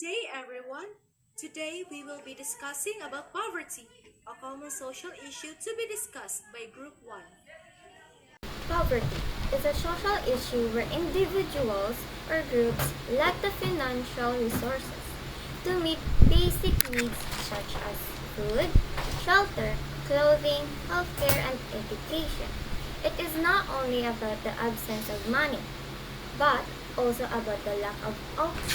Day everyone! Today we will be discussing about poverty, a common social issue to be discussed by Group 1. Poverty is a social issue where individuals or groups lack the financial resources to meet basic needs such as food, shelter, clothing, healthcare, and education. It is not only about the absence of money, but also about the lack of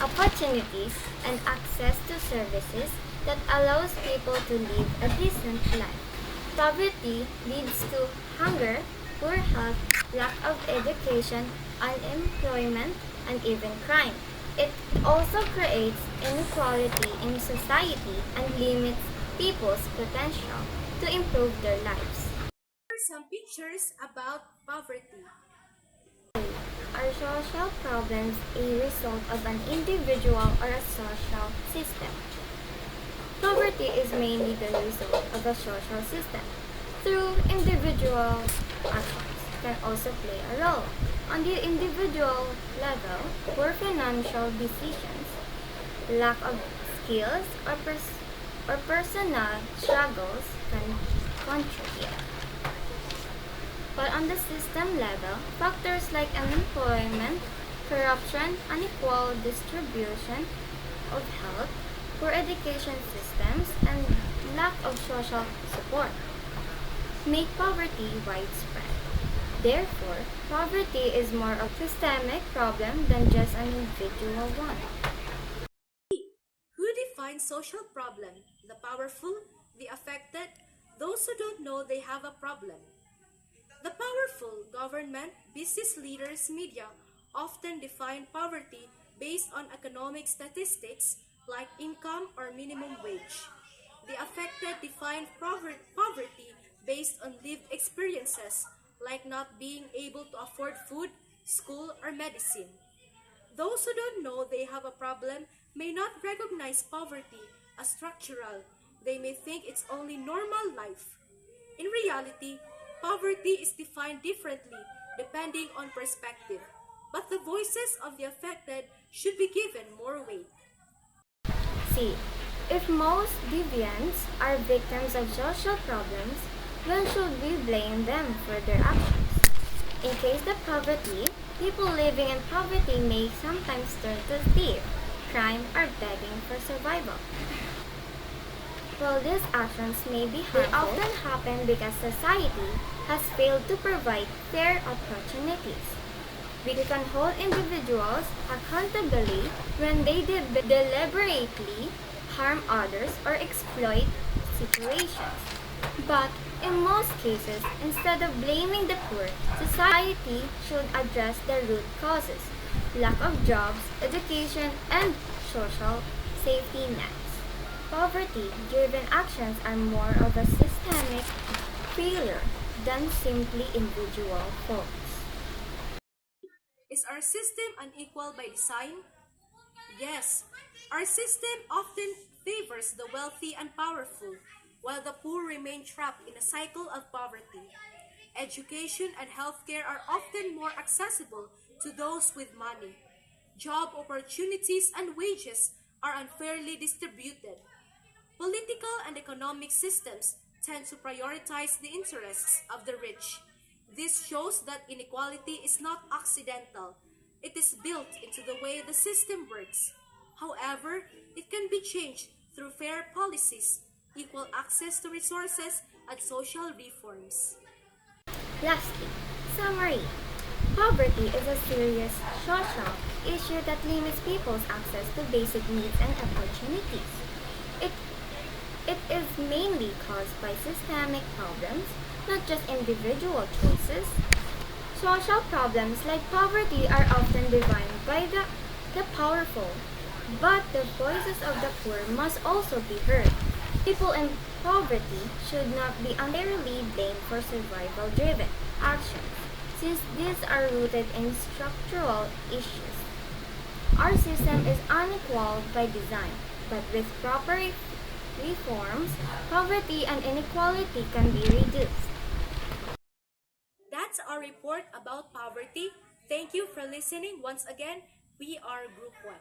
opportunities and access to services that allows people to live a decent life. Poverty leads to hunger, poor health, lack of education, unemployment, and even crime. It also creates inequality in society and limits people's potential to improve their lives. Here are some pictures about poverty. Are social problems a result of an individual or a social system? Poverty is mainly the result of a social system. Through individual actions can also play a role. On the individual level, poor financial decisions, lack of skills, or personal struggles can contribute. But on the system level, factors like unemployment, corruption, unequal distribution of health, poor education systems, and lack of social support make poverty widespread. Therefore, poverty is more of a systemic problem than just an individual one. Who defines social problem? The powerful, the affected, those who don't know they have a problem. The powerful, government, business leaders, media often define poverty based on economic statistics like income or minimum wage. The affected define poverty based on lived experiences like not being able to afford food, school, or medicine. Those who don't know they have a problem may not recognize poverty as structural. They may think it's only normal life. In reality, poverty is defined differently depending on perspective, but the voices of the affected should be given more weight. C. If most deviants are victims of social problems, when should we blame them for their actions? In case of poverty, people living in poverty may sometimes turn to thief, crime, or begging for survival. While these actions may be harmful, they often happen because society has failed to provide fair opportunities. We can hold individuals accountable when they deliberately harm others or exploit situations. But in most cases, instead of blaming the poor, society should address the root causes: lack of jobs, education, and social safety nets. Poverty-driven actions are more of a systemic failure than simply individual faults. Is our system unequal by design? Yes, our system often favors the wealthy and powerful, while the poor remain trapped in a cycle of poverty. Education and healthcare are often more accessible to those with money. Job opportunities and wages are unfairly distributed. Political and economic systems tend to prioritize the interests of the rich. This shows that inequality is not accidental. It is built into the way the system works. However, it can be changed through fair policies, equal access to resources, and social reforms. Lastly, summary. Poverty is a serious social issue that limits people's access to basic needs and opportunities. It, it is mainly caused by systemic problems, not just individual choices. Social problems like poverty are often defined by the powerful, but the voices of the poor must also be heard. People in poverty should not be unfairly blamed for survival-driven actions, since these are rooted in structural issues. Our system is unequal by design, but with proper reforms, poverty and inequality can be reduced. That's our report about poverty. Thank you for listening once again. We are Group 1.